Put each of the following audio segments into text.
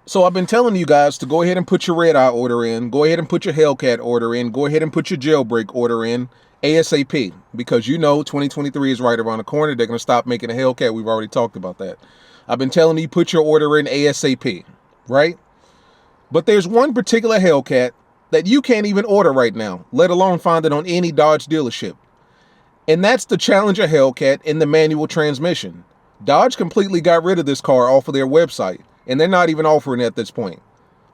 So I've been telling you guys to go ahead and put your red eye order in, go ahead and put your Hellcat order in, go ahead and put your jailbreak order in ASAP, because you know 2023 is right around the corner. They're going to stop making a Hellcat. We've already talked about that. I've been telling you put your order in ASAP, right? But there's one particular Hellcat that you can't even order right now, let alone find it on any Dodge dealership. And that's the Challenger Hellcat in the manual transmission. Dodge completely got rid of this car off of their website, and they're not even offering it at this point.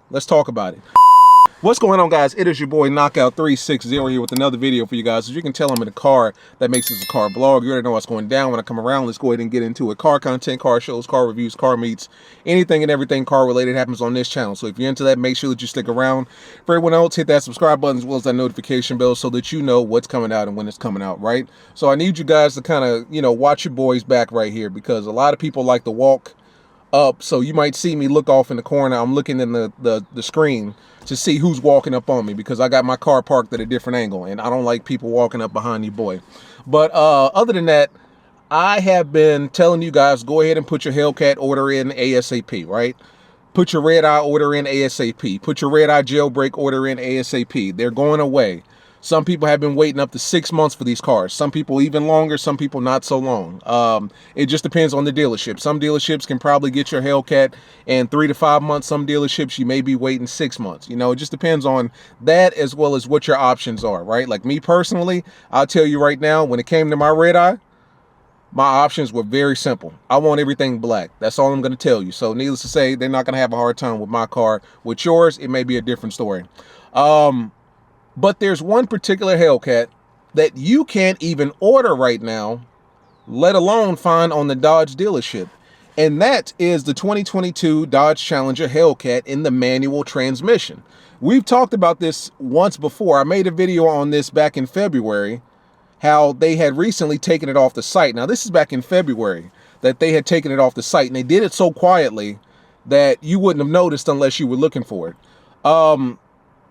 Let's talk about it. What's going on, guys? It is your boy Knockout 360 here with another video for you guys. As you can tell, I'm in a car that makes this a car blog. You already know what's going down when I come around. Let's go ahead and get into it. Car content, car shows, car reviews, car meets, anything and everything car related happens on this channel. So if you're into that, make sure that you stick around. For everyone else, hit that subscribe button as well as that notification bell so that you know what's coming out and when it's coming out, right? So I need you guys to kind of, watch your boys back right here, because a lot of people like to walk up, so you might see me look off in the corner. I'm looking in the screen to see who's walking up on me, because I got my car parked at a different angle and I don't like people walking up behind you, boy. But other than that, I have been telling you guys, go ahead and put your Hellcat order in ASAP, right? Put your red eye order in ASAP. Put your red eye jailbreak order in ASAP. They're going away. Some people have been waiting up to 6 months for these cars. Some people even longer, some people not so long. It just depends on the dealership. Some dealerships can probably get your Hellcat in 3 to 5 months. Some dealerships, you may be waiting 6 months. It just depends on that, as well as what your options are, right? Like me personally, I'll tell you right now, when it came to my red eye, my options were very simple. I want everything black. That's all I'm going to tell you. So needless to say, they're not going to have a hard time with my car. With yours, it may be a different story. But there's one particular Hellcat that you can't even order right now, let alone find on the Dodge dealership. And that is the 2022 Dodge Challenger Hellcat in the manual transmission. We've talked about this once before. I made a video on this back in February, how they had recently taken it off the site. Now, this is back in February that they had taken it off the site, and they did it so quietly that you wouldn't have noticed unless you were looking for it.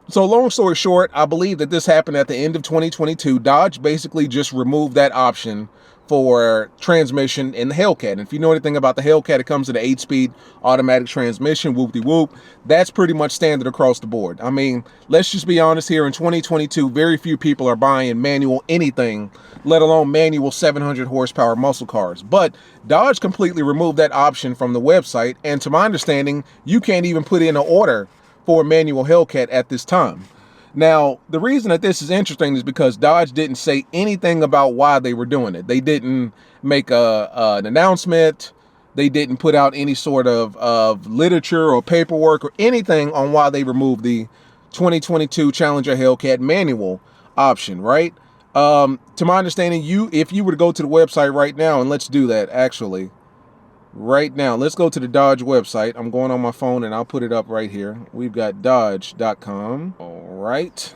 So long story short, I believe that this happened at the end of 2022. Dodge basically just removed that option for transmission in the Hellcat. And if you know anything about the Hellcat, it comes with an 8-speed automatic transmission, whoop-de-whoop. That's pretty much standard across the board. I mean, let's just be honest here. In 2022, very few people are buying manual anything, let alone manual 700 horsepower muscle cars. But Dodge completely removed that option from the website. And to my understanding, you can't even put in an order for a manual Hellcat at this time. Now, the reason that this is interesting is because Dodge didn't say anything about why they were doing it. They didn't make an announcement. They didn't put out any sort of literature or paperwork or anything on why they removed the 2022 Challenger Hellcat manual option, right? To my understanding, if you were to go to the website right now, and let's do that actually, right now, let's go to the Dodge website. I'm going on my phone and I'll put it up right here. We've got dodge.com. All right.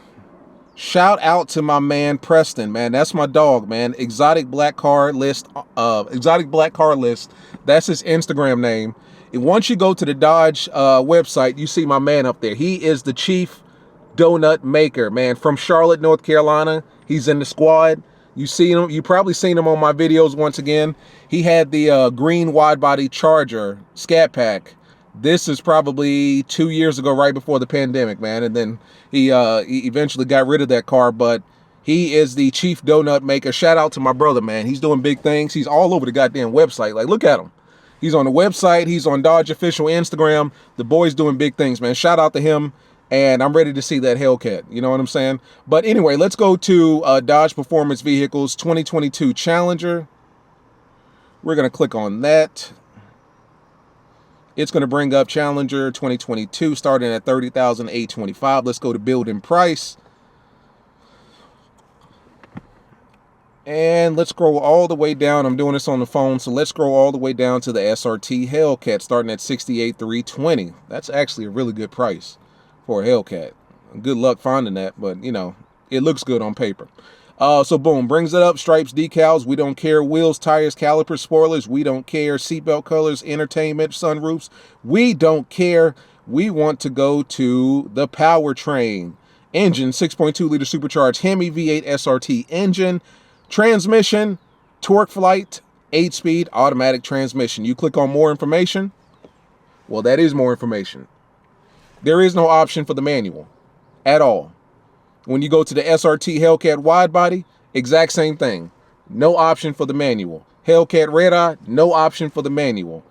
Shout out to my man Preston, man. That's my dog, man. Exotic Black Car List. Exotic Black Car List. That's his Instagram name. And once you go to the Dodge website, you see my man up there. He is the chief donut maker, man, from Charlotte, North Carolina. He's in the squad. You see him, you probably seen him on my videos once again. He had the green wide body Charger Scat Pack. This is probably 2 years ago, right before the pandemic, man. And then he eventually got rid of that car, but he is the chief donut maker. Shout out to my brother, man. He's doing big things. He's all over the goddamn website. Like, look at him. He's on the website. He's on Dodge official Instagram. The boy's doing big things, man. Shout out to him. And I'm ready to see that Hellcat. You know what I'm saying? But anyway, let's go to Dodge Performance Vehicles 2022 Challenger. We're going to click on that. It's going to bring up Challenger 2022 starting at $30,825. Let's go to build and price. And let's scroll all the way down. I'm doing this on the phone, so let's scroll all the way down to the SRT Hellcat starting at $68,320. That's actually a really good price for a Hellcat. Good luck finding that, but it looks good on paper. So boom, brings it up. Stripes, decals, we don't care. Wheels, tires, calipers, spoilers, we don't care. Seatbelt colors, entertainment, sunroofs, we don't care. We want to go to the powertrain. Engine, 6.2 liter supercharged Hemi V8 SRT engine. Transmission, Torque Flight, 8-speed automatic transmission. You click on more information. Well, that is more information. There is no option for the manual at all. When you go to the SRT Hellcat wide body, exact same thing. No option for the manual. Hellcat red eye, no option for the manual.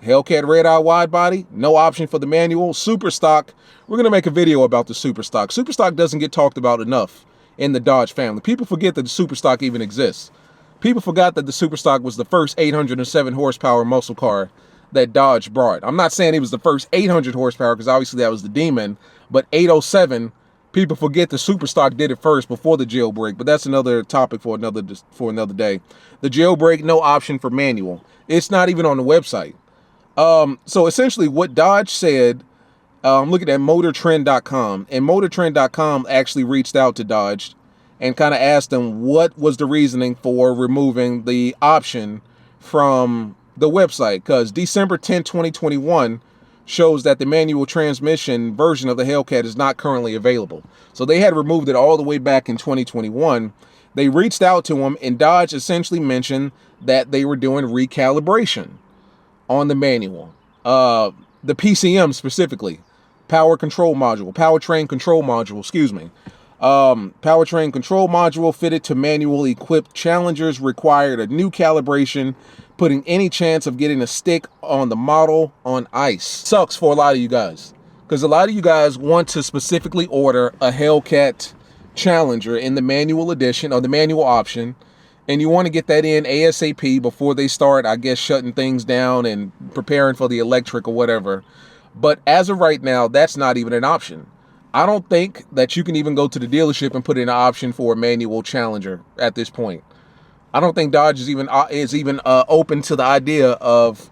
Hellcat red eye wide body, no option for the manual. Super stock, we're going to make a video about the super stock. Super stock doesn't get talked about enough in the Dodge family. People forget that the super stock even exists. People forgot that the super stock was the first 807 horsepower muscle car that Dodge brought. I'm not saying it was the first 800 horsepower because obviously that was the Demon, but 807, people forget the super stock did it first before the jailbreak, but that's another topic for another day. The jailbreak, no option for manual. It's not even on the website. So essentially what Dodge said, I'm looking at motortrend.com, and motortrend.com actually reached out to Dodge and kind of asked them what was the reasoning for removing the option from the website, because December 10, 2021 shows that the manual transmission version of the Hellcat is not currently available. So they had removed it all the way back in 2021. They reached out to them, and Dodge essentially mentioned that they were doing recalibration on the manual. The PCM specifically, powertrain control module, excuse me. Powertrain control module fitted to manual equipped Challengers required a new calibration, putting any chance of getting a stick on the model on ice. Sucks for a lot of you guys, because a lot of you guys want to specifically order a Hellcat Challenger in the manual edition or the manual option, and you want to get that in ASAP before they start, I guess, shutting things down and preparing for the electric or whatever. But as of right now, that's not even an option. I don't think that you can even go to the dealership and put in an option for a manual Challenger at this point. I don't think Dodge is even open to the idea of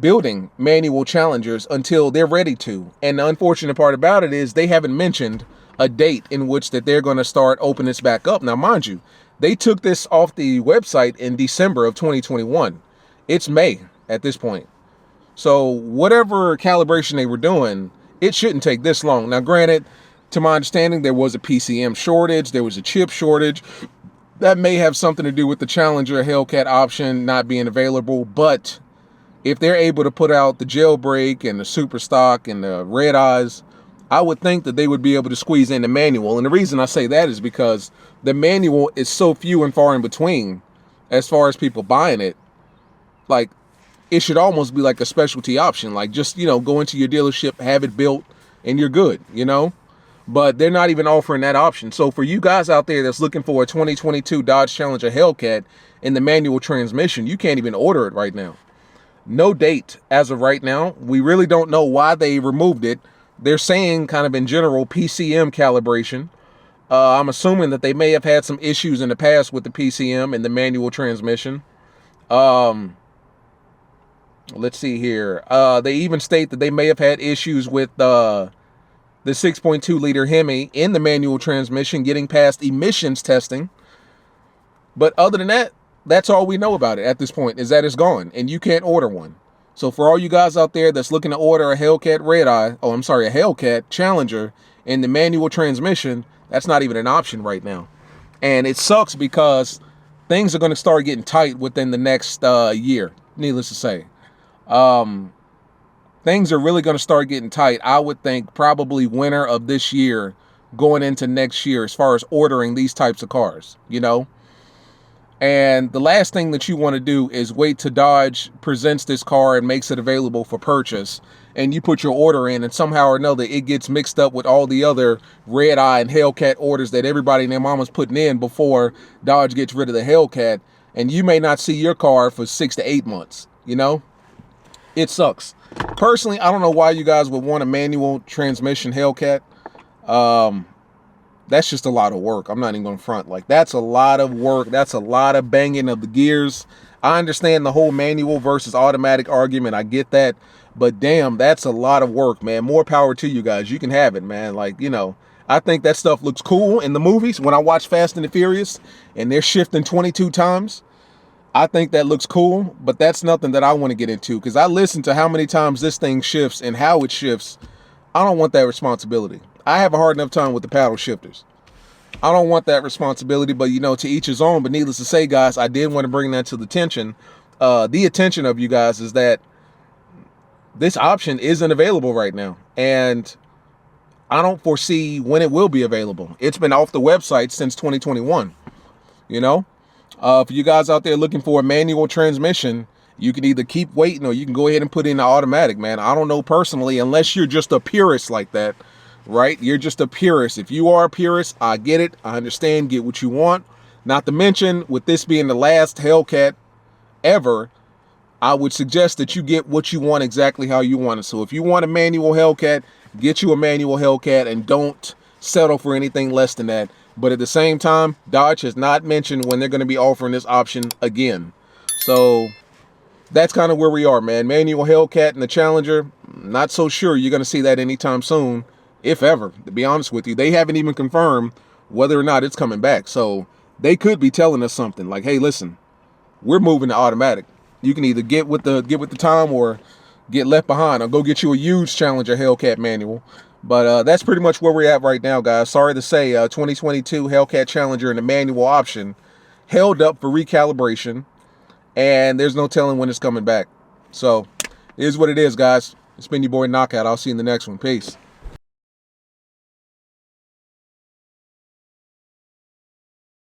building manual Challengers until they're ready to. And the unfortunate part about it is they haven't mentioned a date in which that they're going to start opening this back up. Now, mind you, they took this off the website in December of 2021. It's May at this point. So whatever calibration they were doing, it shouldn't take this long. Now, granted, to my understanding, there was a PCM shortage. There was a chip shortage. That may have something to do with the Challenger Hellcat option not being available. But if they're able to put out the jailbreak and the super stock and the red eyes, I would think that they would be able to squeeze in the manual. And the reason I say that is because the manual is so few and far in between as far as people buying it. Like, it should almost be like a specialty option. Like, just, you know, go into your dealership, have it built, and you're good, you know? But they're not even offering that option. So for you guys out there that's looking for a 2022 Dodge Challenger Hellcat in the manual transmission, you can't even order it right now. No date as of right now. We really don't know why they removed it. They're saying kind of in general PCM calibration. I'm assuming that they may have had some issues in the past with the PCM and the manual transmission. Let's see here. They even state that they may have had issues with the 6.2 liter Hemi in the manual transmission getting past emissions testing. But other than that, that's all we know about it at this point, is that it's gone and you can't order one. So for all you guys out there that's looking to order a Hellcat a Hellcat Challenger in the manual transmission, that's not even an option right now. And it sucks because things are going to start getting tight within the next year, needless to say. Things are really going to start getting tight, I would think, probably winter of this year going into next year as far as ordering these types of cars, you know? And the last thing that you want to do is wait till Dodge presents this car and makes it available for purchase, and you put your order in, and somehow or another it gets mixed up with all the other red eye and Hellcat orders that everybody and their mama's putting in before Dodge gets rid of the Hellcat, and you may not see your car for 6 to 8 months, you know? It sucks. Personally, I don't know why you guys would want a manual transmission Hellcat. That's just a lot of work. I'm not even going to front. Like, that's a lot of work. That's a lot of banging of the gears. I understand the whole manual versus automatic argument. I get that. But damn, that's a lot of work, man. More power to you guys. You can have it, man. Like, you know, I think that stuff looks cool in the movies. When I watch Fast and the Furious and they're shifting 22 times, I think that looks cool. But that's nothing that I want to get into, because I listen to how many times this thing shifts and how it shifts. I don't want that responsibility. I have a hard enough time with the paddle shifters. I don't want that responsibility, but, you know, to each his own. But needless to say, guys, I did want to bring that to the attention of you guys, is that this option isn't available right now. And I don't foresee when it will be available. It's been off the website since 2021. You know, for you guys out there looking for a manual transmission, you can either keep waiting or you can go ahead and put in the automatic, man. I don't know personally, unless you're just a purist like that, right? You're just a purist. If you are a purist, I get it. I understand. Get what you want. Not to mention, with this being the last Hellcat ever, I would suggest that you get what you want exactly how you want it. So if you want a manual Hellcat, get you a manual Hellcat and don't settle for anything less than that. But at the same time, Dodge has not mentioned when they're going to be offering this option again. So that's kind of where we are, man. Manual Hellcat and the Challenger, not so sure you're going to see that anytime soon, if ever, to be honest with you. They haven't even confirmed whether or not it's coming back. So they could be telling us something like, hey, listen, we're moving to automatic. You can either get with the time or get left behind. I'll go get you a huge Challenger Hellcat manual. But that's pretty much where we're at right now, guys. Sorry to say, 2022 Hellcat Challenger and the manual option held up for recalibration, and there's no telling when it's coming back. So it is what it is, guys. It's been your boy Knockout. I'll see you in the next one. Peace.